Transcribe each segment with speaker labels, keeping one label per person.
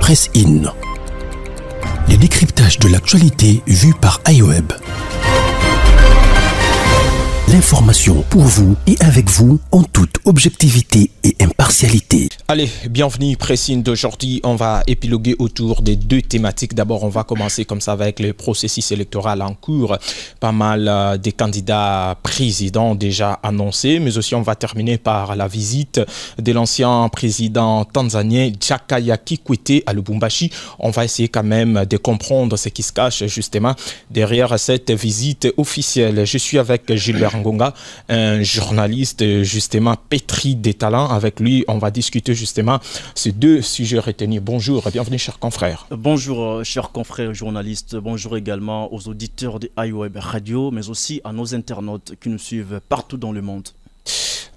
Speaker 1: Press In. Les décryptages de l'actualité vus par iWeb. L'information pour vous et avec vous en toute objectivité et impartialité.
Speaker 2: Allez, bienvenue, Pressine d'aujourd'hui. On va épiloguer autour des deux thématiques. D'abord, on va commencer comme ça avec le processus électoral en cours. Pas mal des candidats présidents déjà annoncés, mais aussi on va terminer par la visite de l'ancien président tanzanien Jakaya Kikwete à Lubumbashi. On va essayer quand même de comprendre ce qui se cache justement derrière cette visite officielle. Je suis avec Gilbert Ngonga, un journaliste justement pétri des talents. Avec lui, on va discuter justement ces deux sujets retenus. Bonjour, bienvenue chers confrères.
Speaker 3: Bonjour chers confrères journalistes, bonjour également aux auditeurs de iWeb Radio, mais aussi à nos internautes qui nous suivent partout dans le monde.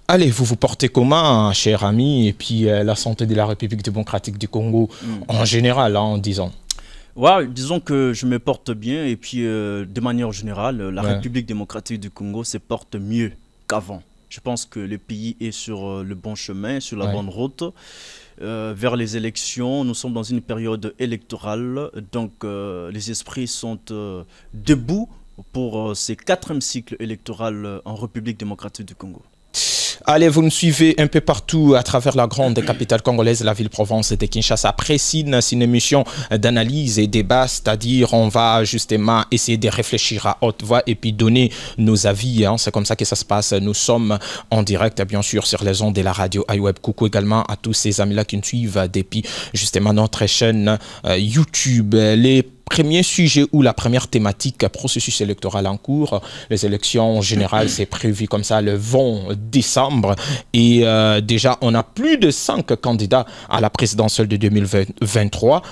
Speaker 2: Allez, vous vous portez comment, cher ami, et puis la santé de la République démocratique du Congo en général, hein, disons.
Speaker 3: Ouais, disons que je me porte bien et puis de manière générale, la République démocratique du Congo se porte mieux qu'avant. Je pense que le pays est sur le bon chemin, sur la bonne route. Vers les élections, nous sommes dans une période électorale, donc les esprits sont debout pour ce 4e cycle électoral en République démocratique du Congo.
Speaker 2: Allez, vous nous suivez un peu partout à travers la grande capitale congolaise, la ville-province de Kinshasa. Pressine, c'est une émission d'analyse et débat, c'est-à-dire on va justement essayer de réfléchir à haute voix et puis donner nos avis. Hein. C'est comme ça que ça se passe. Nous sommes en direct, bien sûr, sur les ondes de la radio iWeb. Coucou également à tous ces amis-là qui nous suivent depuis justement notre chaîne YouTube. Les premier sujet ou la première thématique, processus électoral en cours. Les élections générales, c'est prévu comme ça le 20 décembre. Et déjà, on a plus de 5 candidats à la présidentielle de 2023.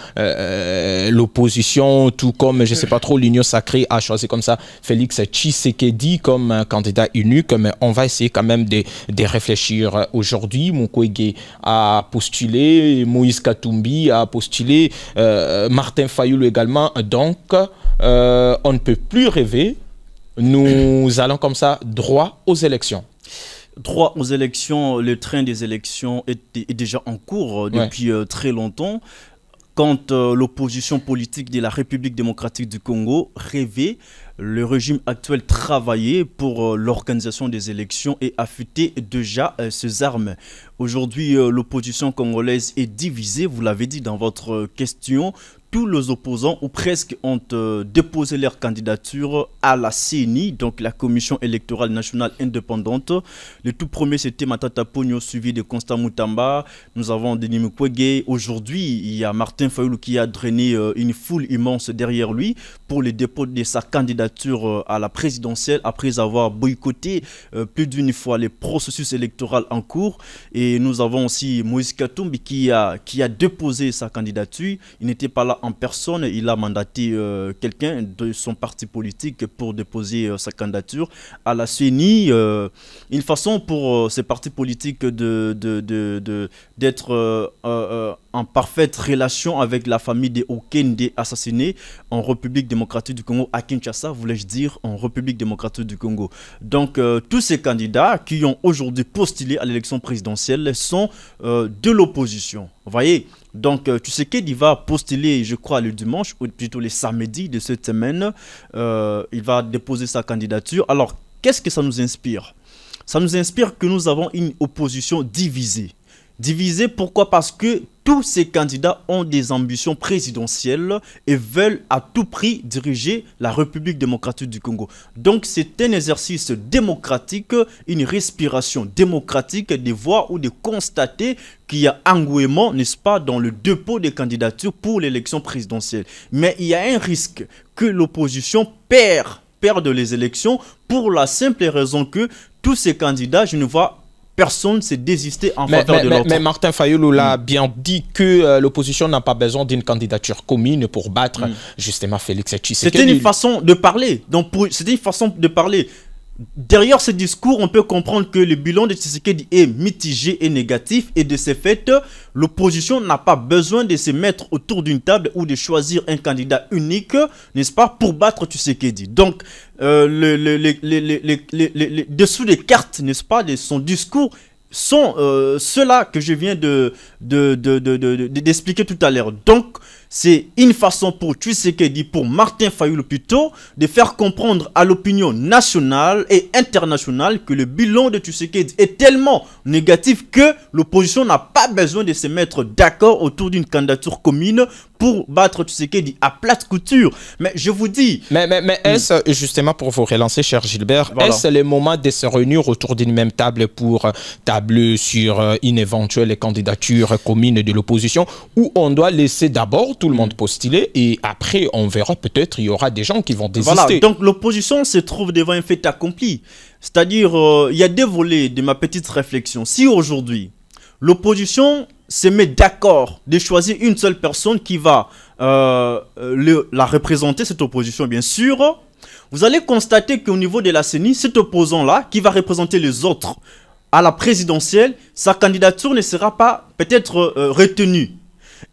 Speaker 2: L'opposition, tout comme, je ne sais pas trop, l'Union sacrée a choisi comme ça Félix Tshisekedi comme candidat unique. Mais on va essayer quand même de réfléchir aujourd'hui. Mukwege a postulé, Moïse Katumbi a postulé, Martin Fayulu également. Donc, on ne peut plus rêver. Nous allons comme ça droit aux élections.
Speaker 3: Droit aux élections, le train des élections est déjà en cours depuis très longtemps. Quand l'opposition politique de la République démocratique du Congo rêvait, le régime actuel travaillait pour l'organisation des élections et affûtait déjà ses armes. Aujourd'hui, l'opposition congolaise est divisée, vous l'avez dit dans votre question. Tous les opposants, ou presque, ont déposé leur candidature à la CENI, donc la Commission électorale nationale indépendante. Le tout premier, c'était Matata Ponyo, suivi de Constant Moutamba. Nous avons Denis Mukwege. Aujourd'hui, il y a Martin Fayulu qui a drainé une foule immense derrière lui pour le dépôt de sa candidature à la présidentielle après avoir boycotté plus d'une fois les processus électoraux en cours. Et nous avons aussi Moïse Katumbi qui a déposé sa candidature. Il n'était pas là en personne, il a mandaté quelqu'un de son parti politique pour déposer sa candidature à la CENI. Une façon pour ces partis politiques d'être en parfaite relation avec la famille des Okende assassinés en République démocratique du Congo, à Kinshasa, voulais-je dire, en République démocratique du Congo. Donc, tous ces candidats qui ont aujourd'hui postulé à l'élection présidentielle sont de l'opposition. Vous voyez? Donc, Tshisekedi va postuler, je crois, le dimanche, ou plutôt les samedis de cette semaine. Il va déposer sa candidature. Alors, qu'est-ce que ça nous inspire? Ça nous inspire que nous avons une opposition divisée. Divisée, pourquoi? Parce que tous ces candidats ont des ambitions présidentielles et veulent à tout prix diriger la République démocratique du Congo. Donc c'est un exercice démocratique, une respiration démocratique de voir ou de constater qu'il y a engouement, n'est-ce pas, dans le dépôt des candidatures pour l'élection présidentielle. Mais il y a un risque que l'opposition perde les élections pour la simple raison que tous ces candidats, je ne vois personne s'est désisté en faveur de l'autre.
Speaker 2: Mais Martin Fayulu l'a bien dit que l'opposition n'a pas besoin d'une candidature commune pour battre justement Félix Tshisekedi.
Speaker 3: C'était une façon de parler. C'était une façon de parler. Derrière ce discours, on peut comprendre que le bilan de Tshisekedi est mitigé et négatif. Et de ce fait, l'opposition n'a pas besoin de se mettre autour d'une table ou de choisir un candidat unique, n'est-ce pas, pour battre Tshisekedi. Donc, dessous des cartes, n'est-ce pas, de son discours sont ceux-là que je viens d'expliquer tout à l'heure. Donc, c'est une façon pour Tshisekedi, pour Martin Fayulu plutôt, de faire comprendre à l'opinion nationale et internationale que le bilan de Tshisekedi est tellement négatif que l'opposition n'a pas besoin de se mettre d'accord autour d'une candidature commune pour battre Tshisekedi à plate couture. Mais je vous dis...
Speaker 2: Mais est-ce, justement pour vous relancer, cher Gilbert, voilà, est-ce le moment de se réunir autour d'une même table pour tabler sur une éventuelle candidature commune de l'opposition, où on doit laisser d'abord tout le monde postuler et après on verra, peut-être il y aura des gens qui vont désister.
Speaker 3: Voilà, donc l'opposition se trouve devant un fait accompli. C'est-à-dire, il y a des volets de ma petite réflexion. Si aujourd'hui, l'opposition se met d'accord de choisir une seule personne qui va la représenter, cette opposition bien sûr, vous allez constater qu'au niveau de la CENI, cet opposant-là, qui va représenter les autres à la présidentielle, sa candidature ne sera pas peut-être retenue.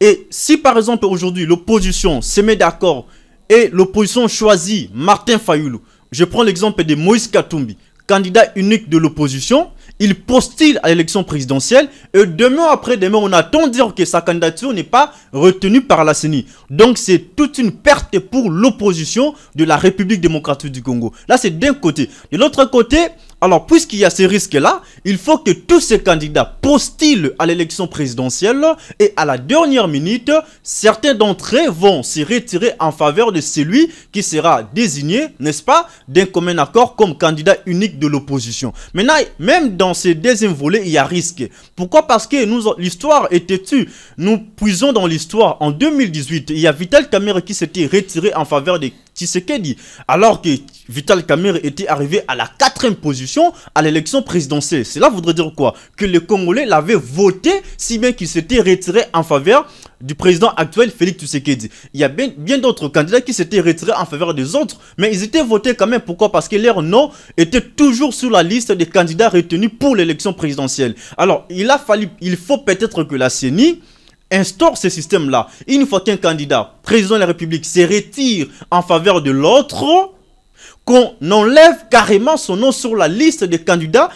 Speaker 3: Et si par exemple aujourd'hui l'opposition se met d'accord et l'opposition choisit Martin Fayulu, je prends l'exemple de Moïse Katumbi, candidat unique de l'opposition, il postule à l'élection présidentielle et demain après-demain, on attend dire que sa candidature n'est pas retenue par la CENI. Donc c'est toute une perte pour l'opposition de la République démocratique du Congo. Là, c'est d'un côté. De l'autre côté, alors puisqu'il y a ces risques-là, il faut que tous ces candidats postulent à l'élection présidentielle et à la dernière minute, certains d'entre eux vont se retirer en faveur de celui qui sera désigné, n'est-ce pas, d'un commun accord comme candidat unique de l'opposition. Maintenant, même dans ces deuxième volets, il y a risque. Pourquoi? Parce que l'histoire est têtue. Nous puisons dans l'histoire. En 2018, il y a Vital Kamerhe qui s'était retiré en faveur de Tshisekedi, alors que Vital Kamerhe était arrivé à la 4e position à l'élection présidentielle. Cela voudrait dire quoi? Que les Congolais l'avaient voté, si bien qu'il s'était retiré en faveur du président actuel Félix Tshisekedi. Il y a bien d'autres candidats qui s'étaient retirés en faveur des autres, mais ils étaient votés quand même. Pourquoi? Parce que leur nom était toujours sur la liste des candidats retenus pour l'élection présidentielle. Alors, il faut peut-être que la CENI instaure ce système-là. Une fois qu'un candidat, président de la République, se retire en faveur de l'autre, qu'on enlève carrément son nom sur la liste des candidats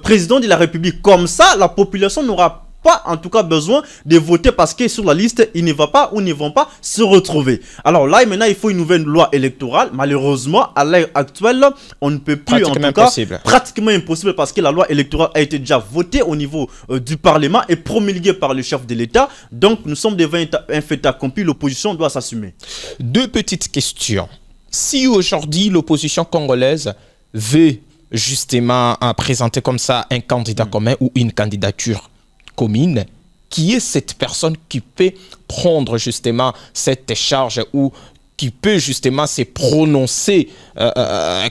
Speaker 3: président de la République. Comme ça, la population n'aura pas en tout cas besoin de voter parce que sur la liste, il ne va pas ou ne vont pas se retrouver. Alors là, maintenant, il faut une nouvelle loi électorale. Malheureusement, à l'heure actuelle, on ne peut plus, en tout cas, pratiquement impossible parce que la loi électorale a été déjà votée au niveau du Parlement et promulguée par le chef de l'État. Donc, nous sommes devant un fait accompli. L'opposition doit s'assumer.
Speaker 2: Deux petites questions. Si aujourd'hui, l'opposition congolaise veut justement présenter comme ça un candidat commun ou une candidature commune, qui est cette personne qui peut prendre justement cette charge ou qui peut justement se prononcer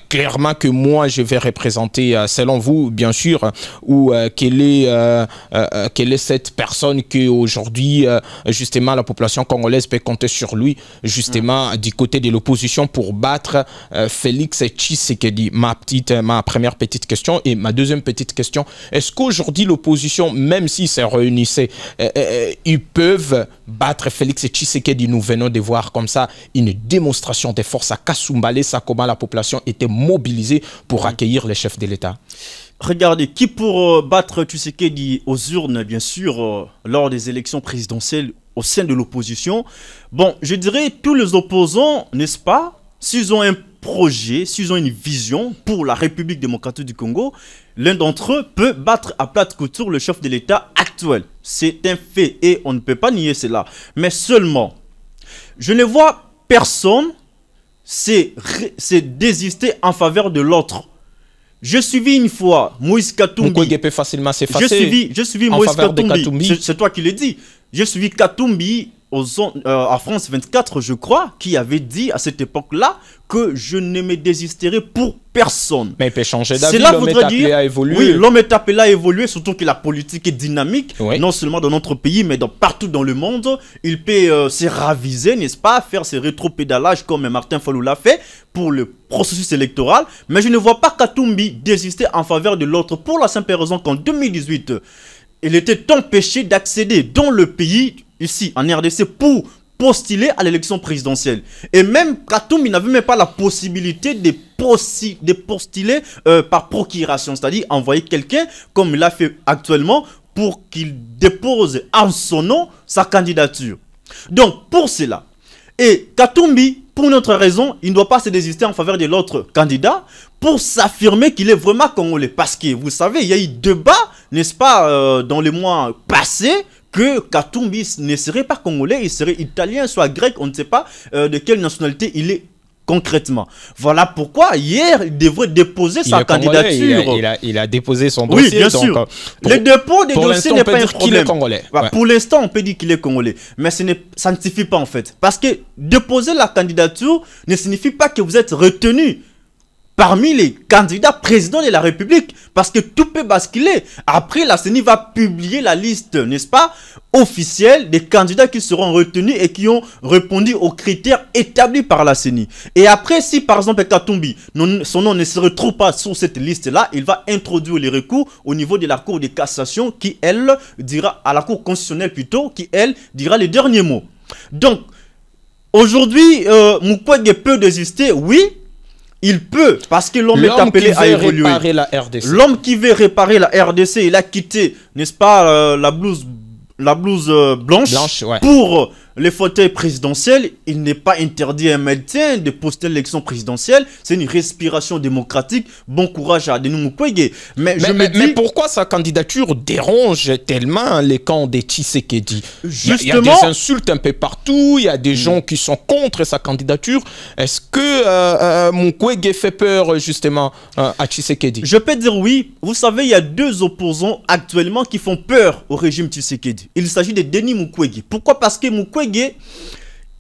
Speaker 2: clairement que moi je vais représenter selon vous bien sûr, ou quelle est cette personne que aujourd'hui justement la population congolaise peut compter sur lui justement du côté de l'opposition pour battre Félix Tshisekedi. Ma première petite question. Et ma deuxième petite question, est-ce qu'aujourd'hui l'opposition, même s'ils se réunissaient, ils peuvent battre Félix Tshisekedi? Nous venons de voir comme ça une démonstration de force à Kasumbalé, ça comment la population était mobilisée pour accueillir les chefs de l'État.
Speaker 3: Regardez, qui pour battre Tshisekedi aux urnes, bien sûr, lors des élections présidentielles au sein de l'opposition? Bon, je dirais tous les opposants, n'est-ce pas, s'ils ont un projet, s'ils ont une vision pour la République démocratique du Congo, l'un d'entre eux peut battre à plate couture le chef de l'État actuel. C'est un fait et on ne peut pas nier cela. Mais seulement, je ne vois personne s'est désisté en faveur de l'autre. Je suivi une fois Moïse Katumbi.
Speaker 2: Peut facilement s'effacer.
Speaker 3: Je suivi Moïse Katumbi. C'est toi qui l'as dit. Je suivi Katumbi à France 24, je crois, qui avait dit à cette époque-là que je ne me désisterai pour personne.
Speaker 2: Mais il peut changer d'avis, l'homme est appelé à évoluer.
Speaker 3: Oui, l'homme est appelé à évoluer, surtout que la politique est dynamique, oui, non seulement dans notre pays, mais partout dans le monde. Il peut se raviser, n'est-ce pas, faire ses rétropédalages comme Martin Fayulu l'a fait pour le processus électoral. Mais je ne vois pas Katumbi désister en faveur de l'autre pour la simple raison qu'en 2018, il était empêché d'accéder dans le pays, ici en RDC, pour postuler à l'élection présidentielle. Et même Katumbi n'avait même pas la possibilité de postuler par procuration, c'est-à-dire envoyer quelqu'un, comme il l'a fait actuellement, pour qu'il dépose en son nom sa candidature. Donc, pour cela, et Katumbi, pour notre raison, il ne doit pas se désister en faveur de l'autre candidat pour s'affirmer qu'il est vraiment congolais. Parce que, vous savez, il y a eu débat, n'est-ce pas, dans les mois passés, que Katumbi ne serait pas congolais, il serait italien, soit grec, on ne sait pas de quelle nationalité il est concrètement. Voilà pourquoi hier il devrait déposer sa candidature.
Speaker 2: Il a déposé son dossier.
Speaker 3: Oui, bien sûr. Le dépôt des dossiers n'est pas un problème.
Speaker 2: Ouais.
Speaker 3: Pour l'instant, on peut dire qu'il est congolais. Mais ça ne suffit pas en fait. Parce que déposer la candidature ne signifie pas que vous êtes retenu parmi les candidats présidents de la République, parce que tout peut basculer. Après, la CENI va publier la liste, n'est-ce pas, officielle des candidats qui seront retenus et qui ont répondu aux critères établis par la CENI. Et après, si par exemple Katumbi, son nom ne se retrouve pas sur cette liste-là, il va introduire les recours au niveau de la Cour de cassation qui, elle, dira, à la Cour constitutionnelle plutôt, qui, elle, dira les derniers mots. Donc, aujourd'hui, Mukwege peut désister, oui. Il peut, parce que l'homme est appelé à évoluer. L'homme qui veut réparer la RDC, il a quitté, n'est-ce pas, la blouse blanche ouais. Pour les fauteuils présidentiels. Il n'est pas interdit à un médecin de poster l'élection présidentielle. C'est une respiration démocratique. Bon courage à Denis Mukwege. Mais
Speaker 2: pourquoi sa candidature dérange tellement les camps de Tshisekedi?
Speaker 3: Justement,
Speaker 2: il y a des insultes un peu partout. Il y a des gens qui sont contre sa candidature. Est-ce que Mukwege fait peur justement à Tshisekedi?
Speaker 3: Je peux dire oui. Vous savez, il y a deux opposants actuellement qui font peur au régime Tshisekedi. Il s'agit de Denis Mukwege. Pourquoi? Parce que Mukwege,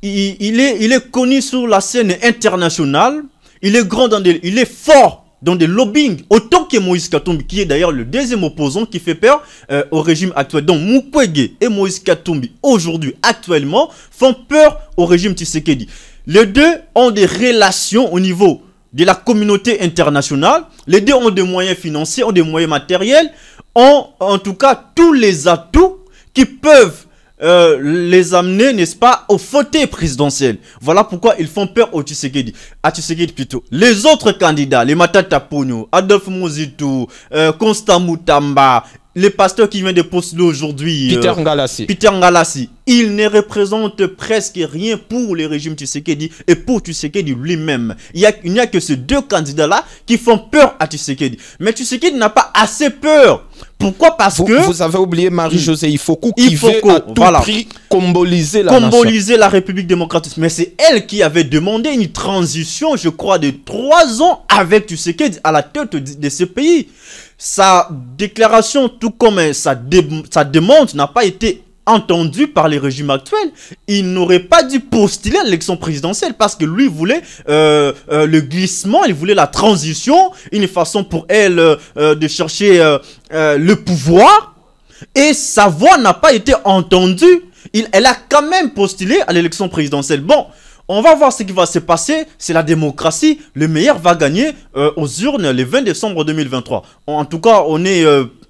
Speaker 3: il est connu sur la scène internationale. Il est grand il est fort dans des lobbying, autant que Moïse Katumbi, qui est d'ailleurs le deuxième opposant qui fait peur au régime actuel. Donc Mukwege et Moïse Katumbi, aujourd'hui, actuellement, font peur au régime Tshisekedi. Les deux ont des relations au niveau de la communauté internationale. Les deux ont des moyens financiers, ont des moyens matériels, ont en tout cas tous les atouts qui peuvent les amener, n'est-ce pas, au fauteuil présidentiel. Voilà pourquoi ils font peur au Tshisekedi. À Tshisekedi plutôt. Les autres candidats, les Matata Ponyo, Adolphe Muzitu, Constant Mutamba, les pasteurs qui viennent de postuler aujourd'hui, Peter Ngalassi, ils ne représentent presque rien pour le régime Tshisekedi et pour Tshisekedi lui-même. Il n'y a que ces deux candidats-là qui font peur à Tshisekedi. Mais Tshisekedi n'a pas assez peur. Pourquoi? Parce que...
Speaker 2: Vous avez oublié Marie-Josée Ifoku qui veut à tout prix comboliser
Speaker 3: la République démocratique. Mais c'est elle qui avait demandé une transition, je crois, de 3 ans avec Tshisekedi à la tête de ce pays. Sa déclaration, tout comme sa demande, n'a pas été entendue par les régimes actuels. Il n'aurait pas dû postuler à l'élection présidentielle parce que lui voulait le glissement, il voulait la transition, une façon pour elle de chercher le pouvoir. Et sa voix n'a pas été entendue. Elle a quand même postulé à l'élection présidentielle. Bon, on va voir ce qui va se passer. C'est la démocratie. Le meilleur va gagner aux urnes le 20 décembre 2023. En tout cas, on est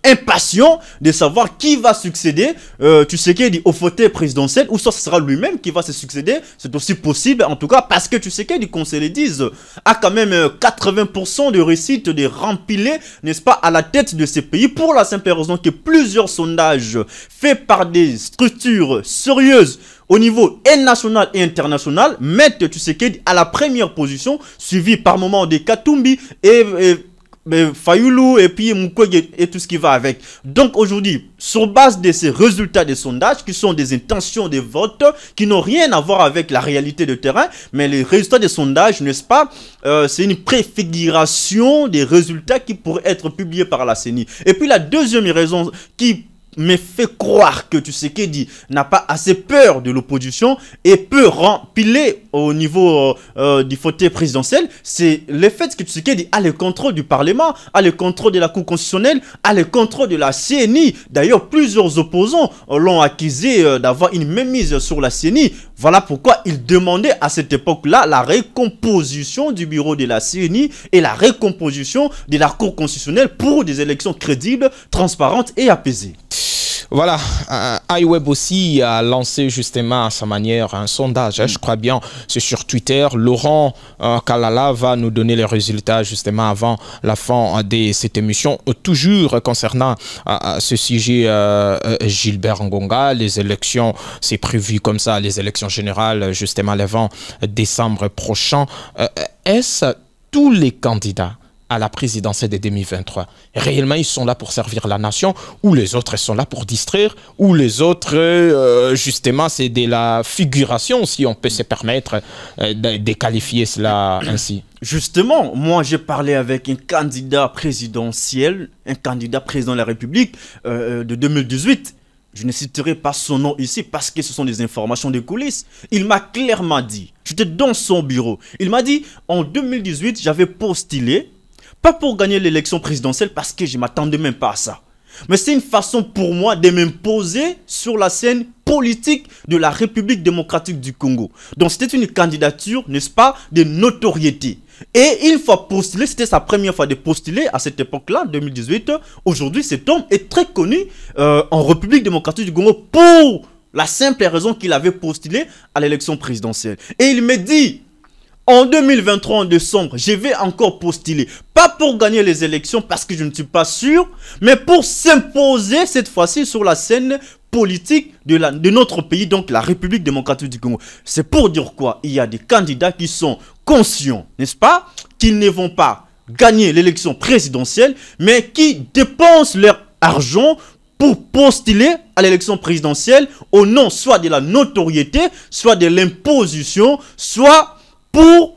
Speaker 3: impatient de savoir qui va succéder Tshisekedi au fauteuil présidentiel, ou soit ce sera lui-même qui va se succéder. C'est aussi possible, en tout cas, parce que Tshisekedi, qu'on se le dise, a quand même 80% de réussite de rempiler, n'est-ce pas, à la tête de ces pays, pour la simple raison que plusieurs sondages faits par des structures sérieuses au niveau national et international mettent Tshisekedi à la première position, suivi par moment de Katumbi et Fayulu et puis Mukwege et tout ce qui va avec. Donc aujourd'hui, sur base de ces résultats des sondages qui sont des intentions de vote qui n'ont rien à voir avec la réalité de terrain, mais les résultats des sondages, n'est-ce pas, c'est une préfiguration des résultats qui pourraient être publiés par la CENI. Et puis la deuxième raison qui me fait croire que Tshisekedi n'a pas assez peur de l'opposition et peut rempiler au niveau du fauteuil présidentiel, c'est le fait que Tshisekedi a le contrôle du Parlement, a le contrôle de la Cour constitutionnelle, a le contrôle de la CENI. D'ailleurs, plusieurs opposants l'ont accusé d'avoir une mainmise sur la CENI. Voilà pourquoi il demandait à cette époque-là la recomposition du bureau de la CENI et la recomposition de la Cour constitutionnelle pour des élections crédibles, transparentes et apaisées.
Speaker 2: Voilà, iWeb aussi a lancé justement à sa manière un sondage, je crois bien, c'est sur Twitter. Laurent Kalala va nous donner les résultats justement avant la fin de cette émission. Toujours concernant ce sujet, Gilbert Ngonga, les élections, c'est prévu comme ça, les élections générales justement le 20 décembre prochain. Est-ce tous les candidats à la présidentielle de 2023, réellement ils sont là pour servir la nation, ou les autres sont là pour distraire, ou les autres justement c'est de la figuration, si on peut se permettre de qualifier cela ainsi?
Speaker 3: Justement, moi j'ai parlé avec un candidat présidentiel, un candidat président de la République de 2018. Je ne citerai pas son nom ici parce que ce sont des informations de coulisses. Il m'a clairement dit, j'étais dans son bureau, il m'a dit en 2018 j'avais postulé, pas pour gagner l'élection présidentielle parce que je ne m'attendais même pas à ça. Mais c'est une façon pour moi de m'imposer sur la scène politique de la République démocratique du Congo. Donc c'était une candidature, n'est-ce pas, de notoriété. Et une fois postulé, c'était sa première fois de postuler à cette époque-là, 2018. Aujourd'hui, cet homme est très connu en République démocratique du Congo pour la simple raison qu'il avait postulé à l'élection présidentielle. Et il me dit, en 2023, en décembre, je vais encore postuler. Pas pour gagner les élections parce que je ne suis pas sûr, mais pour s'imposer cette fois-ci sur la scène politique de notre pays, donc la République démocratique du Congo. C'est pour dire quoi? Il y a des candidats qui sont conscients, n'est-ce pas, qu'ils ne vont pas gagner l'élection présidentielle, mais qui dépensent leur argent pour postuler à l'élection présidentielle au nom soit de la notoriété, soit de l'imposition, soit pour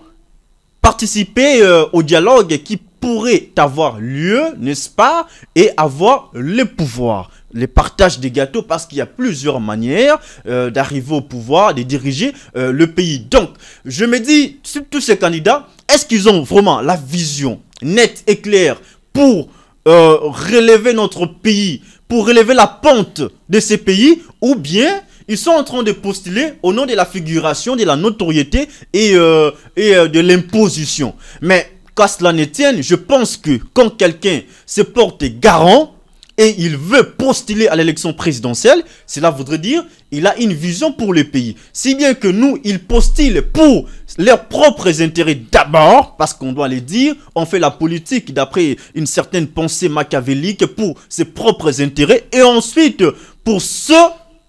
Speaker 3: participer au dialogue qui pourrait avoir lieu, n'est-ce pas, et avoir le pouvoir, le partage des gâteaux, parce qu'il y a plusieurs manières d'arriver au pouvoir, de diriger le pays. Donc, je me dis, tous ces candidats, est-ce qu'ils ont vraiment la vision nette et claire pour relever notre pays, pour relever la pente de ces pays, ou bien ils sont en train de postuler au nom de la figuration, de la notoriété et de l'imposition. Mais qu'à cela ne tienne, je pense que quand quelqu'un se porte garant et il veut postuler à l'élection présidentielle, cela voudrait dire qu'il a une vision pour le pays. Si bien que nous, ils postulent pour leurs propres intérêts d'abord, parce qu'on doit les dire, on fait la politique d'après une certaine pensée machiavélique pour ses propres intérêts, et ensuite pour ceux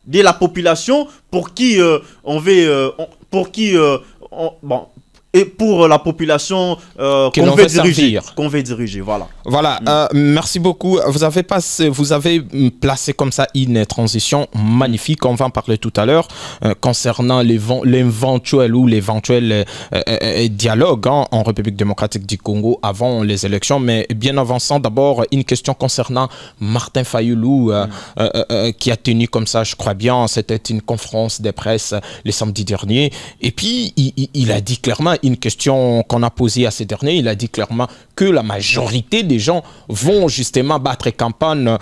Speaker 3: de la population pour qui on veut, et pour la population qu'on veut diriger, voilà.
Speaker 2: Voilà, merci beaucoup. Vous avez placé comme ça une transition magnifique. On va en parler tout à l'heure concernant l'éventuel dialogue en République démocratique du Congo avant les élections. Mais bien avançant, d'abord, une question concernant Martin Fayulu qui a tenu comme ça, je crois bien, c'était une conférence de presse le samedi dernier. Et puis, il a dit clairement, une question qu'on a posée à ces derniers, il a dit clairement que la majorité des gens vont justement battre campagne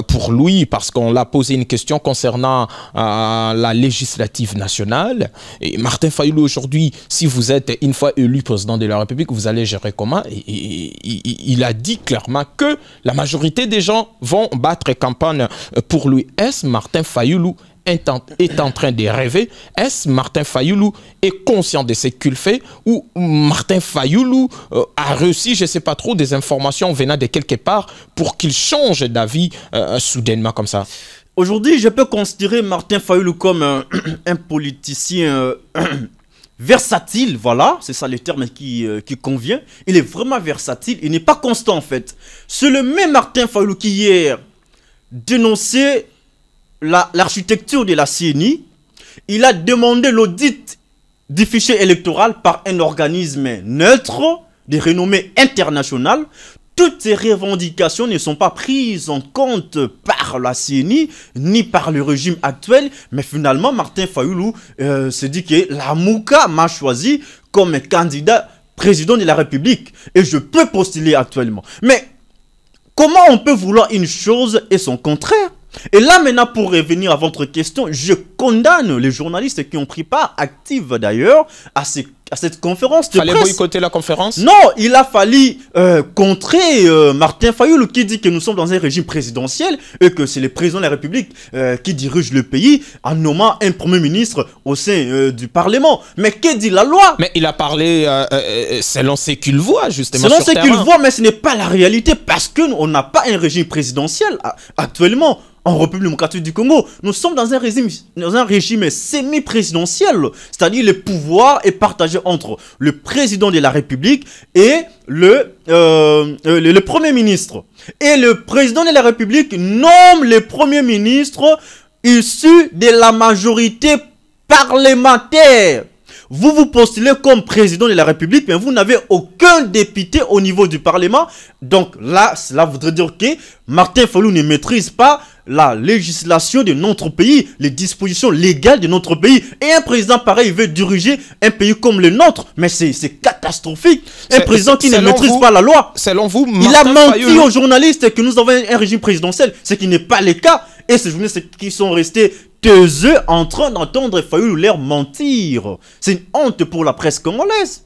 Speaker 2: pour lui, parce qu'on l'a posé une question concernant la législative nationale. Et Martin Fayulu, aujourd'hui, si vous êtes une fois élu président de la République, vous allez gérer comment? Il a dit clairement que la majorité des gens vont battre campagne pour lui. Est-ce Martin Fayulu est en train de rêver? Est-ce Martin Fayulu est conscient de ce qu'il fait, ou Martin Fayulu a reçu, je ne sais pas trop, des informations venant de quelque part pour qu'il change d'avis soudainement comme ça?
Speaker 3: Aujourd'hui, je peux considérer Martin Fayulu comme un politicien versatile, voilà, c'est ça le terme qui convient. Il est vraiment versatile, il n'est pas constant en fait. C'est le même Martin Fayulu qui hier dénonçait l'architecture de la CENI. Il a demandé l'audit du fichier électoral par un organisme neutre de renommée internationale. Toutes ces revendications ne sont pas prises en compte par la CENI ni par le régime actuel. Mais finalement, Martin Fayulu se dit que la Mouka m'a choisi comme candidat président de la République et je peux postuler actuellement. Mais comment on peut vouloir une chose et son contraire? Et là maintenant, pour revenir à votre question, je condamne les journalistes qui ont pris part, active d'ailleurs, à cette conférence de presse.
Speaker 2: Fallait boycotter la conférence?
Speaker 3: Non, il a fallu contrer Martin Fayoulou qui dit que nous sommes dans un régime présidentiel et que c'est le président de la République qui dirige le pays en nommant un premier ministre au sein du Parlement. Mais que dit la loi?
Speaker 2: Mais il a parlé selon ce qu'il voit, justement.
Speaker 3: Selon ce qu'il voit, mais ce n'est pas la réalité parce qu'on n'a pas un régime présidentiel actuellement. En République démocratique du Congo, nous sommes dans un régime semi-présidentiel, c'est-à-dire le pouvoir est partagé entre le président de la République et le Premier ministre. Et le président de la République nomme le Premier ministre issu de la majorité parlementaire. Vous postulez comme président de la République, mais vous n'avez aucun député au niveau du Parlement. Donc là, cela voudrait dire que Martin Fayoulou ne maîtrise pas la législation de notre pays, les dispositions légales de notre pays. Et un président pareil veut diriger un pays comme le nôtre. Mais c'est catastrophique. Un président qui ne maîtrise pas la loi.
Speaker 2: Selon vous,
Speaker 3: il a menti aux journalistes que nous avons un régime présidentiel, ce qui n'est pas le cas. Et ces journalistes qui sont restés taiseux en train d'entendre Fayoulou leur mentir. C'est une honte pour la presse congolaise.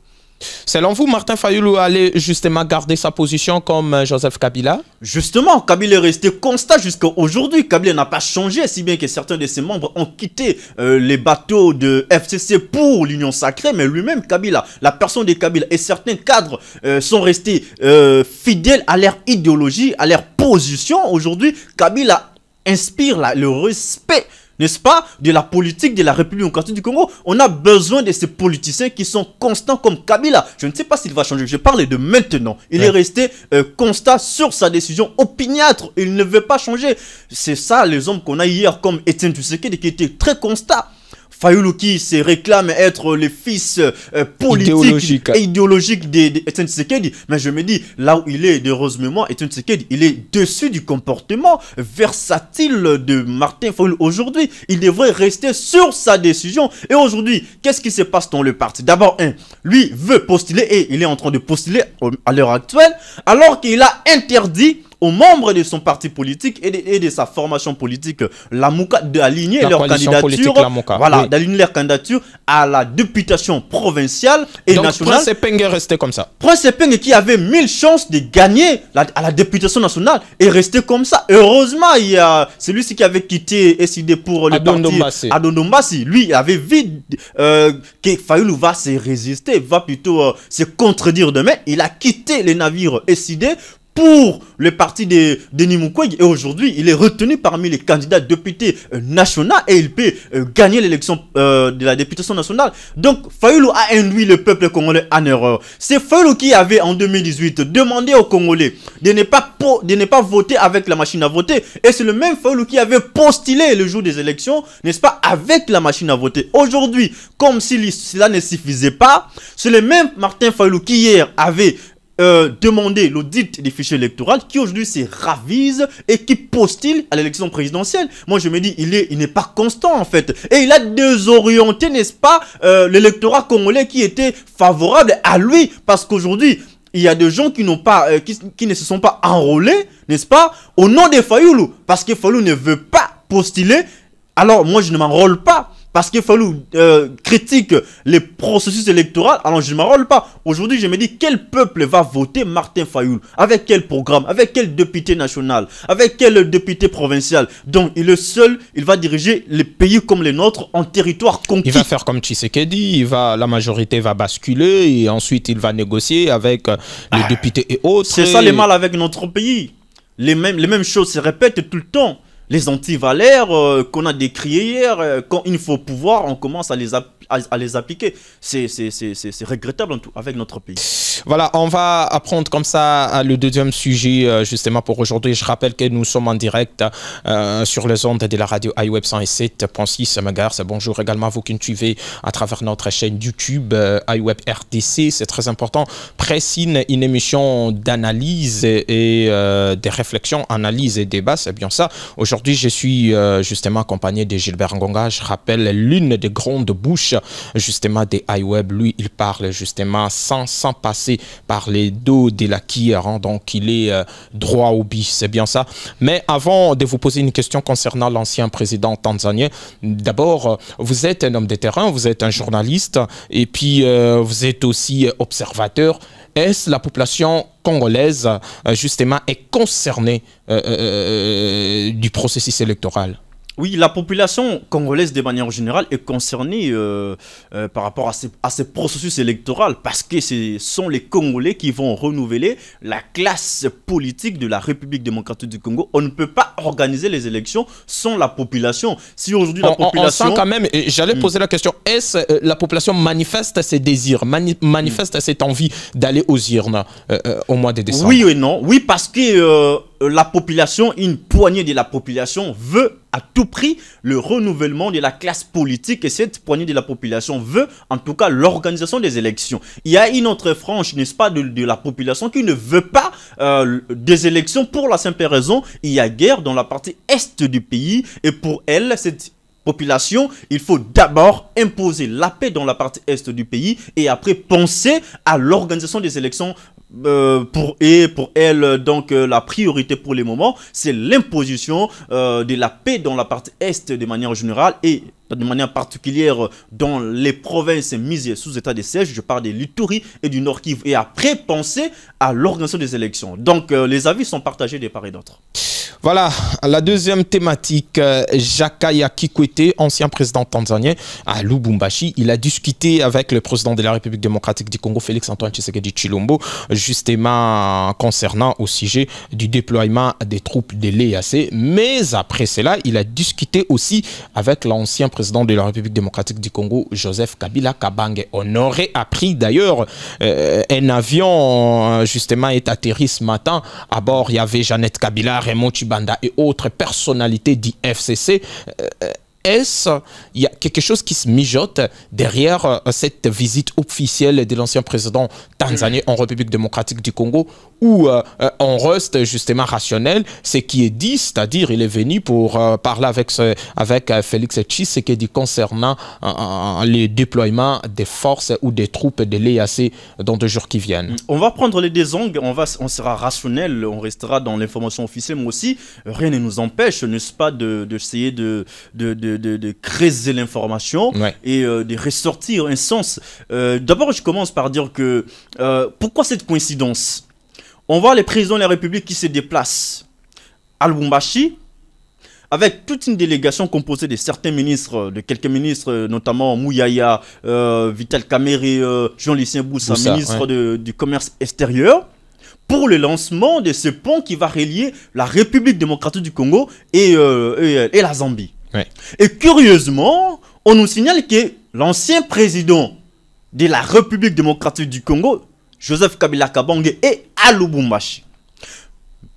Speaker 2: Selon vous, Martin Fayoulou allait justement garder sa position comme Joseph Kabila?
Speaker 3: Justement, Kabila est resté constant jusqu'à aujourd'hui. Kabila n'a pas changé, si bien que certains de ses membres ont quitté les bateaux de FCC pour l'Union Sacrée. Mais lui-même, Kabila, la personne de Kabila et certains cadres sont restés fidèles à leur idéologie, à leur position. Aujourd'hui, Kabila inspire le respect, n'est-ce pas, de la politique de la République démocratique du Congo. On a besoin de ces politiciens qui sont constants comme Kabila. Je ne sais pas s'il va changer. Je parle de maintenant. Il est resté constant sur sa décision opiniâtre. Il ne veut pas changer. C'est ça les hommes qu'on a hier comme Etienne Tshisekedi qui était très constant. Fayoulou qui se réclame être le fils politique et idéologique d'Etienne Tshisekedi. Mais je me dis, là où il est de heureuse mémoire, Etienne Tshisekedi, il est dessus du comportement versatile de Martin Fayoulou aujourd'hui. Il devrait rester sur sa décision. Et aujourd'hui, qu'est-ce qui se passe dans le parti? D'abord, lui veut postuler et il est en train de postuler à l'heure actuelle, alors qu'il a interdit aux membres de son parti politique et de sa formation politique, Lamuka, d'aligner leur candidature, voilà, d'aligner leur candidature à la députation provinciale et
Speaker 2: donc,
Speaker 3: nationale.
Speaker 2: Prince Epeng est resté comme ça.
Speaker 3: Prince Epeng qui avait 1000 chances de gagner à la députation nationale est resté comme ça. Heureusement, il y a celui-ci qui avait quitté SID pour le parti Adondombasi. Lui, il avait vu que Fayoulou va se résister, va plutôt se contredire demain. Il a quitté les navires SID pour le parti de Denis Mukwege et aujourd'hui il est retenu parmi les candidats députés nationaux et il peut gagner l'élection de la députation nationale. Donc Fayoulou a induit le peuple congolais en erreur. C'est Fayoulou qui avait en 2018 demandé aux Congolais de ne pas voter avec la machine à voter et c'est le même Fayoulou qui avait postulé le jour des élections, n'est-ce pas, avec la machine à voter. Aujourd'hui, comme si cela ne suffisait pas, c'est le même Martin Fayoulou qui hier avait demander l'audit des fichiers électoraux qui aujourd'hui se ravise et qui postule à l'élection présidentielle. Moi je me dis il n'est pas constant en fait et il a désorienté, n'est-ce pas, l'électorat congolais qui était favorable à lui parce qu'aujourd'hui il y a des gens qui n'ont pas qui ne se sont pas enrôlés, n'est-ce pas, au nom de Fayoulou parce que Fayoulou ne veut pas postuler. Alors moi je ne m'enrôle pas parce que Fayoulou critique les processus électoraux, alors je ne m'enrôle pas. Aujourd'hui, je me dis, quel peuple va voter Martin Fayoulou? Avec quel programme? Avec quel député national? Avec quel député provincial? Donc, il est seul, il va diriger les pays comme les nôtres en territoire conquis.
Speaker 2: Il va faire comme Tshisekedi, la majorité va basculer et ensuite il va négocier avec les députés et autres.
Speaker 3: C'est ça le mal avec notre pays. Les mêmes choses se répètent tout le temps. Les antivalaires qu'on a décriés hier, quand il faut pouvoir, on commence à les appliquer. C'est regrettable en tout, avec notre pays.
Speaker 2: Voilà, on va apprendre comme ça le deuxième sujet justement pour aujourd'hui. Je rappelle que nous sommes en direct sur les ondes de la radio iWeb 107.6 MHz. Bonjour également à vous qui nous suivez à travers notre chaîne YouTube iWeb RDC. C'est très important. Pressine, une émission d'analyse et des réflexions, analyse et débat, c'est bien ça. Aujourd'hui, aujourd'hui, je suis justement accompagné de Gilbert Ngonga. Je rappelle l'une des grandes bouches justement des iWeb. Lui, il parle justement sans passer par les dos de la hein, donc il est droit au but, c'est bien ça. Mais avant de vous poser une question concernant l'ancien président tanzanien, d'abord, vous êtes un homme de terrain, vous êtes un journaliste et puis vous êtes aussi observateur. Est-ce la population congolaise, justement, est concernée du processus électoral?
Speaker 3: Oui, la population congolaise de manière générale est concernée par rapport à ces processus électoraux parce que ce sont les Congolais qui vont renouveler la classe politique de la République démocratique du Congo. On ne peut pas organiser les élections sans la population. Si aujourd'hui la population...
Speaker 2: On sent quand même, j'allais poser la question, est-ce la population manifeste ses désirs, manifeste cette envie d'aller aux urnes au mois de décembre?
Speaker 3: Oui et non. Oui, parce que la population, une poignée de la population veut à tout prix le renouvellement de la classe politique et cette poignée de la population veut en tout cas l'organisation des élections. Il y a une autre frange, n'est-ce pas, de la population qui ne veut pas des élections pour la simple raison, il y a guerre dans la partie est du pays et pour elle, cette population, il faut d'abord imposer la paix dans la partie est du pays et après penser à l'organisation des élections. Pour elle, donc la priorité pour le moment, c'est l'imposition de la paix dans la partie est de manière générale et de manière particulière dans les provinces mises sous état de siège. Je parle de l'Ituri et du Nord Kivu. Et après, penser à l'organisation des élections. Donc, les avis sont partagés de part et d'autre.
Speaker 2: Voilà, la deuxième thématique, Jakaya Kikwete, ancien président tanzanien à Lubumbashi, il a discuté avec le président de la République démocratique du Congo, Félix-Antoine Tshisekedi Tshilombo, justement concernant au sujet du déploiement des troupes de l'EAC. Mais après cela, il a discuté aussi avec l'ancien président de la République démocratique du Congo, Joseph Kabila Kabange. On aurait appris d'ailleurs un avion justement est atterri ce matin. À bord, il y avait Jeannette Kabila, Raymond Chibanda et autres personnalités du FCC. Il y a quelque chose qui se mijote derrière cette visite officielle de l'ancien président tanzanien en République démocratique du Congo où on reste justement rationnel, ce qui est dit, c'est-à-dire il est venu pour parler avec Félix Tshisekedi concernant les déploiements des forces ou des troupes de l'EAC dans 2 jours qui viennent.
Speaker 3: On va prendre les deux angles, on sera rationnel, on restera dans l'information officielle, mais aussi rien ne nous empêche, n'est-ce pas, d'essayer de creuser l'information et de ressortir un sens. D'abord, je commence par dire que pourquoi cette coïncidence? On voit les présidents de la République qui se déplacent à Lubumbashi avec toute une délégation composée de certains ministres, de quelques ministres, notamment Mouyaya, Vital Kamerhe, Jean-Lucien Boussa, ministre du Commerce extérieur, pour le lancement de ce pont qui va relier la République démocratique du Congo et la Zambie. Et curieusement, on nous signale que l'ancien président de la République démocratique du Congo, Joseph Kabila Kabange, est à Lubumbashi.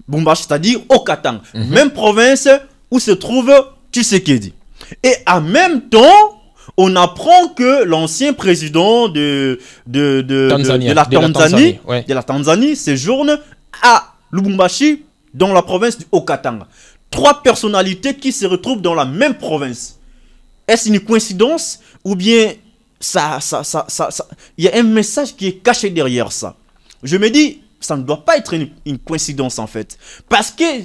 Speaker 3: Lubumbashi, c'est-à-dire au Katanga. Même province où se trouve Tshisekedi. Et en même temps, on apprend que l'ancien président de la Tanzanie séjourne à Lubumbashi, dans la province du Haut-Katanga. 3 personnalités qui se retrouvent dans la même province. Est-ce une coïncidence ou bien il y a un message qui est caché derrière ça? Je me dis, ça ne doit pas être une coïncidence en fait. Parce que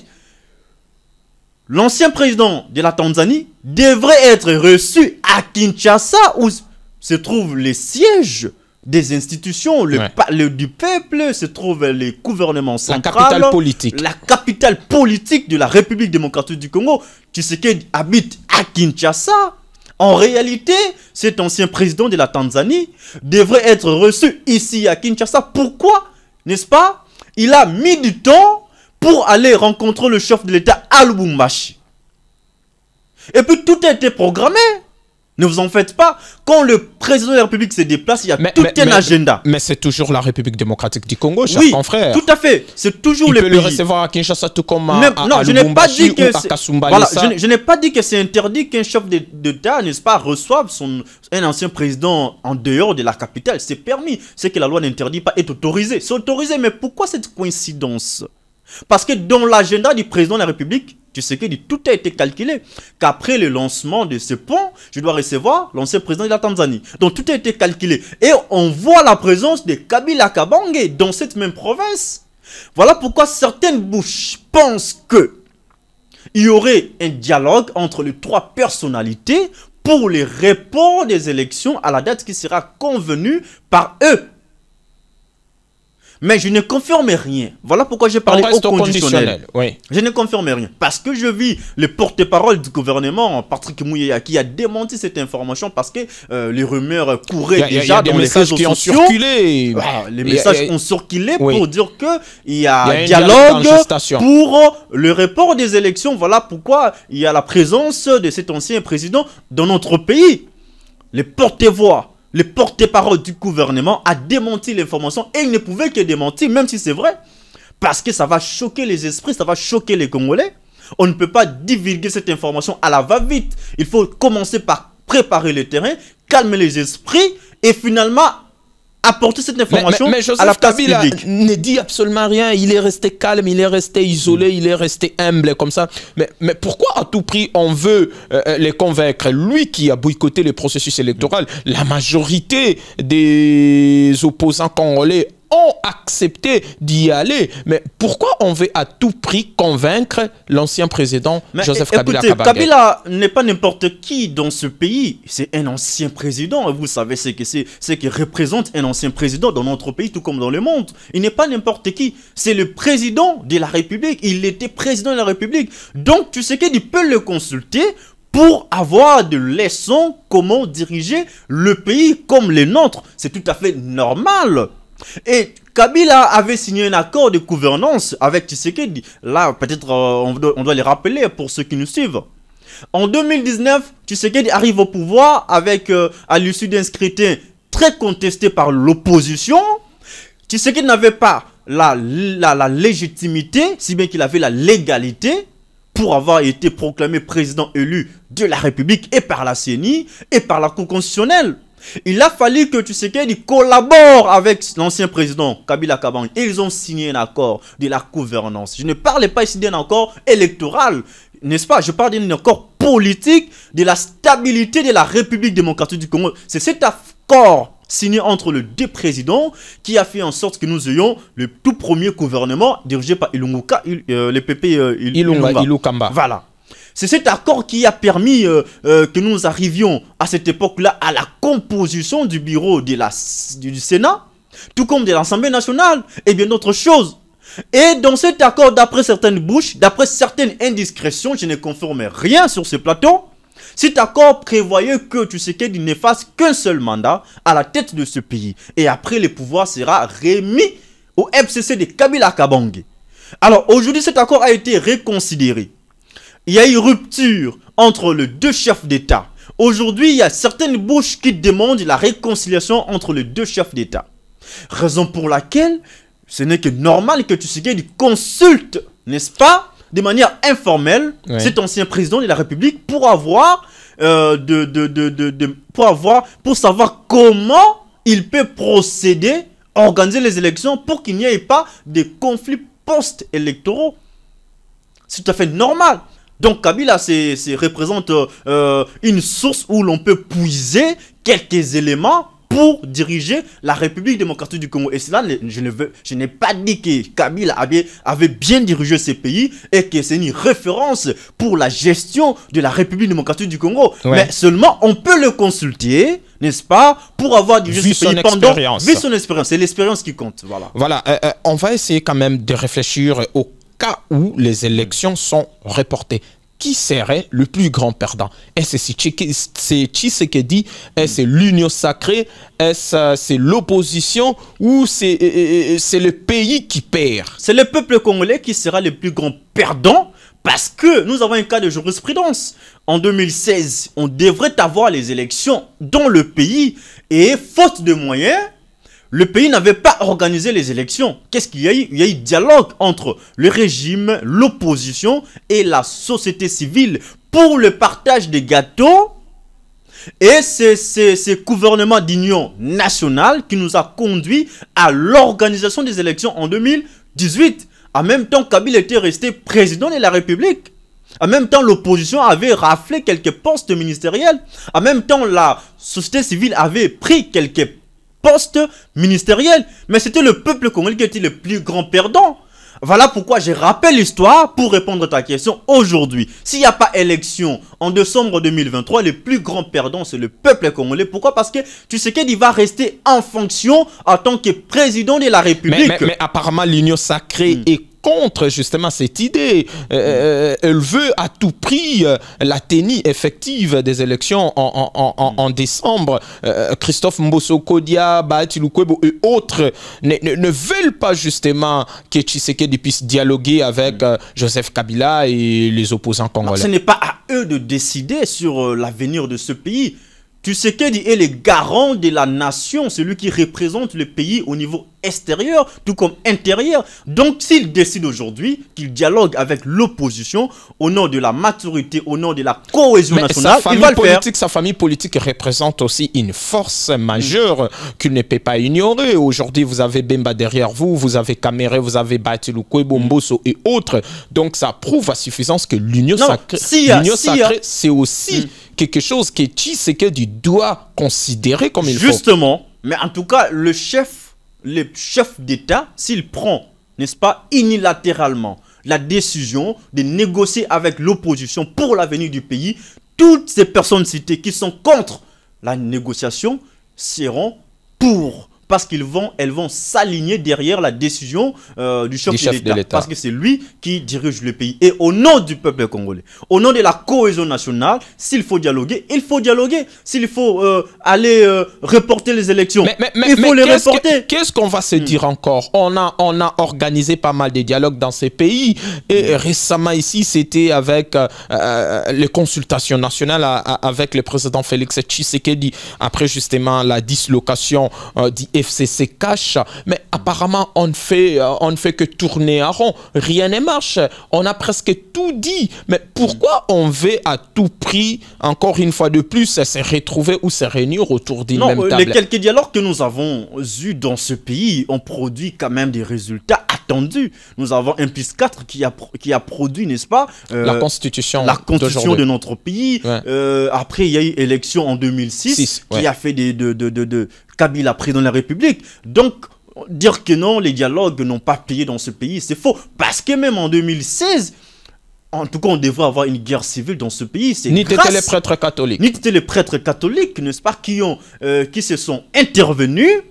Speaker 3: l'ancien président de la Tanzanie devrait être reçu à Kinshasa où se trouvent les sièges des institutions, du peuple, se trouve les gouvernements centraux, la capitale politique de la République démocratique du Congo. Tshisekedi habite à Kinshasa. En réalité, cet ancien président de la Tanzanie devrait être reçu ici à Kinshasa. Pourquoi? N'est-ce pas? Il a mis du temps pour aller rencontrer le chef de l'État à Lubumbashi. Et puis tout a été programmé. Ne vous en faites pas. Quand le président de la République se déplace, il y a tout un agenda.
Speaker 2: Mais c'est toujours la République démocratique du Congo, cher confrère.
Speaker 3: Tout à fait. C'est toujours le pays.
Speaker 2: Il peut le recevoir à Kinshasa tout comme à
Speaker 3: je n'ai pas dit que
Speaker 2: je
Speaker 3: n'ai pas dit que c'est interdit qu'un chef d'État, n'est-ce pas, reçoive un ancien président en dehors de la capitale. C'est permis. Ce que la loi n'interdit pas est autorisé. C'est autorisé. Mais pourquoi cette coïncidence? Parce que dans l'agenda du président de la République, Tu sais que tout a été calculé. Qu'après le lancement de ce pont, je dois recevoir l'ancien président de la Tanzanie. Donc tout a été calculé. Et on voit la présence de Kabila Kabange dans cette même province. Voilà pourquoi certaines bouches pensent que il y aurait un dialogue entre les trois personnalités pour les report des élections à la date qui sera convenue par eux. Mais je ne confirme rien. Voilà pourquoi j'ai parlé au conditionnel.
Speaker 2: Oui.
Speaker 3: Je ne confirme rien. Parce que je vis le porte-parole du gouvernement, Patrick Mouyeya, qui a démenti cette information parce que les rumeurs couraient déjà dans les réseaux sociaux.
Speaker 2: Circulé.
Speaker 3: Les messages ont circulé pour dire qu'il y a un
Speaker 2: dialogue
Speaker 3: pour le report des élections. Voilà pourquoi il y a la présence de cet ancien président dans notre pays. Les porte-voix. Le porte-parole du gouvernement a démenti l'information et il ne pouvait que démentir, même si c'est vrai. Parce que ça va choquer les esprits, ça va choquer les Congolais. On ne peut pas divulguer cette information à la va-vite. Il faut commencer par préparer le terrain, calmer les esprits et finalement apporter cette information
Speaker 2: mais Joseph
Speaker 3: à la place
Speaker 2: Kabila
Speaker 3: publique.
Speaker 2: Ne dit absolument rien. Il est resté calme, il est resté isolé, il est resté humble comme ça. Mais pourquoi à tout prix on veut les convaincre? Lui qui a boycotté le processus électoral, la majorité des opposants congolais ont accepté d'y aller. Mais pourquoi on veut à tout prix convaincre l'ancien président Joseph Kabila Kabange?
Speaker 3: Kabila n'est pas n'importe qui dans ce pays. C'est un ancien président. Et vous savez ce que représente un ancien président dans notre pays, tout comme dans le monde. Il n'est pas n'importe qui. C'est le président de la République. Il était président de la République. Donc, tu sais qu'il peut le consulter pour avoir des leçons comment diriger le pays comme les nôtres. C'est tout à fait normal. Et Kabila avait signé un accord de gouvernance avec Tshisekedi. Là, peut-être on doit les rappeler pour ceux qui nous suivent. En 2019, Tshisekedi arrive au pouvoir avec, à l'issue d'un scrutin très contesté par l'opposition. Tshisekedi n'avait pas la légitimité, si bien qu'il avait la légalité pour avoir été proclamé président élu de la République et par la CENI et par la Cour constitutionnelle. Il a fallu que Tshisekedi collabore avec l'ancien président Kabila Kabange. Et ils ont signé un accord de la gouvernance. Je ne parle pas ici d'un accord électoral, n'est-ce pas? Je parle d'un accord politique de la stabilité de la République démocratique du Congo. C'est cet accord signé entre les deux présidents qui a fait en sorte que nous ayons le tout premier gouvernement dirigé par le PP Ilunga. Voilà. C'est cet accord qui a permis que nous arrivions à cette époque-là à la composition du bureau du Sénat, tout comme de l'Assemblée nationale et bien d'autres choses. Et dans cet accord, d'après certaines bouches, d'après certaines indiscrétions, je ne confirme rien sur ce plateau, cet accord prévoyait que Tshisekedi ne fasse qu'un seul mandat à la tête de ce pays. Et après, le pouvoir sera remis au FCC de Kabila Kabange. Alors aujourd'hui, cet accord a été reconsidéré. Il y a eu rupture entre les deux chefs d'État. Aujourd'hui, il y a certaines bouches qui demandent la réconciliation entre les deux chefs d'État. Raison pour laquelle ce n'est que normal que Tshisekedi consulte, n'est-ce pas, de manière informelle, cet ancien président de la République pour avoir, pour savoir comment il peut procéder, organiser les élections pour qu'il n'y ait pas de conflits post-électoraux. C'est tout à fait normal. Donc Kabila représente une source où l'on peut puiser quelques éléments pour diriger la République démocratique du Congo. Et cela, je n'ai pas dit que Kabila avait bien dirigé ce pays et que c'est une référence pour la gestion de la République démocratique du Congo. Mais seulement, on peut le consulter, n'est-ce pas, pour avoir dirigé ce pays pendant... Vu son expérience. C'est l'expérience qui compte.
Speaker 2: Voilà. On va essayer quand même de réfléchir au cas où les élections sont reportées. Qui serait le plus grand perdant? Est-ce que c'est Tshisekedi? Est-ce c'est l'union sacrée? Est-ce c'est l'opposition? Ou c'est le pays qui perd?
Speaker 3: C'est le peuple congolais qui sera le plus grand perdant parce que nous avons un cas de jurisprudence. En 2016, on devrait avoir les élections dans le pays et faute de moyens, le pays n'avait pas organisé les élections. Qu'est-ce qu'il y a eu? Il y a eu dialogue entre le régime, l'opposition et la société civile pour le partage des gâteaux. Et c'est ce gouvernement d'union nationale qui nous a conduit à l'organisation des élections en 2018. En même temps, Kabila était resté président de la République. En même temps, l'opposition avait raflé quelques postes ministériels. En même temps, la société civile avait pris quelques postes ministériels. Mais c'était le peuple congolais qui était le plus grand perdant. Voilà pourquoi je rappelle l'histoire pour répondre à ta question aujourd'hui. S'il n'y a pas élection en décembre 2023, le plus grand perdant, c'est le peuple congolais. Pourquoi? Parce que Tshisekedi va rester en fonction en tant que président de la République.
Speaker 2: Mais apparemment, l'Union sacrée est contre justement cette idée. Elle veut à tout prix la tenue effective des élections en décembre. Christophe Mbosso Kodia, Bahati Lukwebo et autres ne veulent pas justement que Tshisekedi puisse dialoguer avec Joseph Kabila et les opposants congolais.
Speaker 3: Ce n'est pas à eux de décider sur l'avenir de ce pays. Tshisekedi est le garant de la nation, celui qui représente le pays au niveau extérieur, tout comme intérieur. Donc, s'il décide aujourd'hui qu'il dialogue avec l'opposition au nom de la maturité, au nom de la cohésion nationale, il va le faire.
Speaker 2: Sa famille politique représente aussi une force majeure qu'il ne peut pas ignorer. Aujourd'hui, vous avez Bemba derrière vous, vous avez Kamere, vous avez Bahati Lukwebo, Mbosso et autres. Donc, ça prouve à suffisance que l'union sacrée, c'est aussi quelque chose que Tshisekedi doit considérer comme il faut.
Speaker 3: Justement, mais en tout cas, le chef d'État, s'il prend, n'est-ce pas, unilatéralement la décision de négocier avec l'opposition pour l'avenir du pays, toutes ces personnes citées qui sont contre la négociation seront pour. Parce elles vont s'aligner derrière la décision du chef de l'État. Parce que c'est lui qui dirige le pays. Et au nom du peuple congolais, au nom de la cohésion nationale, s'il faut dialoguer, il faut dialoguer. S'il faut aller reporter les élections, il faut les reporter.
Speaker 2: Qu'est-ce qu'on va se dire encore? On a organisé pas mal de dialogues dans ces pays. Et récemment ici, c'était avec les consultations nationales avec le président Félix Tshisekedi. Après justement la dislocation FCC cash, mais apparemment on ne fait que tourner à rond, rien ne marche, on a presque tout dit, mais pourquoi on veut à tout prix, encore une fois de plus, se retrouver ou se réunir autour d'une même table?
Speaker 3: Les quelques dialogues que nous avons eus dans ce pays ont produit quand même des résultats attendus. Nous avons un +4 qui a produit, n'est-ce pas,
Speaker 2: la constitution
Speaker 3: de notre pays. Ouais. Après, il y a eu élection en 2006 qui a fait de Kabila président de la République. Donc, dire que non, les dialogues n'ont pas payé dans ce pays, c'est faux. Parce que même en 2016, en tout cas, on devrait avoir une guerre civile dans ce pays.
Speaker 2: Ni les prêtres catholiques.
Speaker 3: Ni les prêtres catholiques, n'est-ce pas, qui se sont intervenus.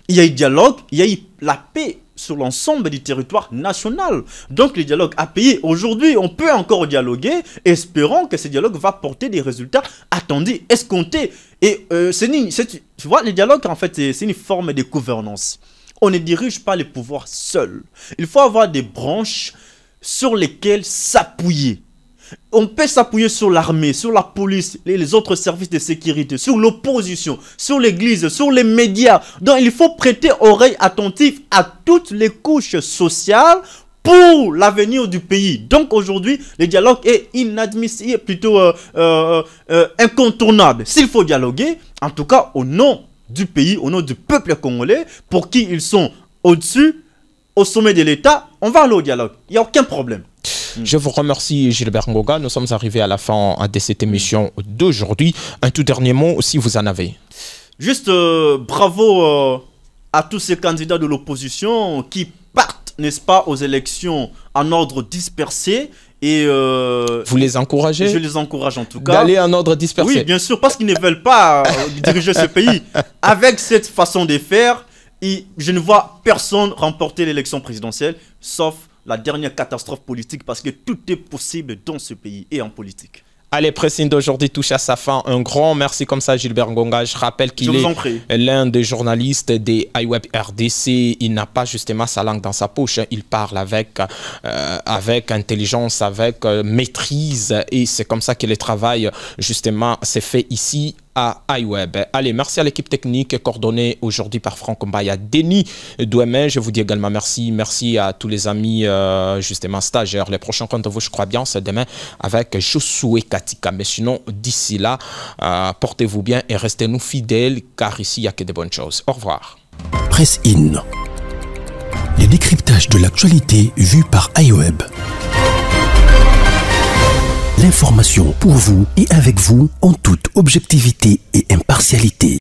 Speaker 3: Il y a eu dialogue, il y a eu la paix sur l'ensemble du territoire national. Donc, le dialogue a payé. Aujourd'hui, on peut encore dialoguer, espérant que ce dialogue va porter des résultats attendus, escomptés. Et tu vois, le dialogue, en fait, c'est une forme de gouvernance. On ne dirige pas le pouvoir seul. Il faut avoir des branches sur lesquelles s'appuyer. On peut s'appuyer sur l'armée, sur la police, les autres services de sécurité, sur l'opposition, sur l'église, sur les médias. Donc, il faut prêter oreille attentive à toutes les couches sociales pour l'avenir du pays. Donc, aujourd'hui, le dialogue est inadmissible, plutôt incontournable. S'il faut dialoguer, en tout cas, au nom du pays, au nom du peuple congolais, pour qui ils sont au-dessus, au sommet de l'État, on va aller au dialogue. Il n'y a aucun problème.
Speaker 2: Je vous remercie, Gilbert Ngoga. Nous sommes arrivés à la fin de cette émission d'aujourd'hui. Un tout dernier mot, si vous en avez.
Speaker 3: Juste bravo à tous ces candidats de l'opposition qui partent, n'est-ce pas, aux élections en ordre dispersé. Et
Speaker 2: vous les encouragez?
Speaker 3: Je les encourage en tout cas.
Speaker 2: D'aller en ordre dispersé?
Speaker 3: Oui, bien sûr, parce qu'ils ne veulent pas diriger ce pays. Avec cette façon de faire, je ne vois personne remporter l'élection présidentielle, sauf la dernière catastrophe politique, parce que tout est possible dans ce pays et en politique.
Speaker 2: Allez, Pressing d'aujourd'hui touche à sa fin. Un grand merci comme ça, Gilbert Ngonga. Je rappelle qu'il est l'un des journalistes des iWeb RDC. Il n'a pas justement sa langue dans sa poche. Il parle avec intelligence, avec maîtrise. Et c'est comme ça que le travail, justement, s'est fait ici à iWeb. Allez, merci à l'équipe technique coordonnée aujourd'hui par Franck Mbaya, Denis Douemet. Je vous dis également merci. Merci à tous les amis, justement, stagiaires. Les prochains rendez-vous, je crois bien, c'est demain avec Josué Katika. Mais sinon, d'ici là, portez-vous bien et restez-nous fidèles, car ici, il n'y a que des bonnes choses. Au revoir.
Speaker 1: Press In. Les décryptages de l'actualité vus par iWeb. L'information pour vous et avec vous en toute objectivité et impartialité.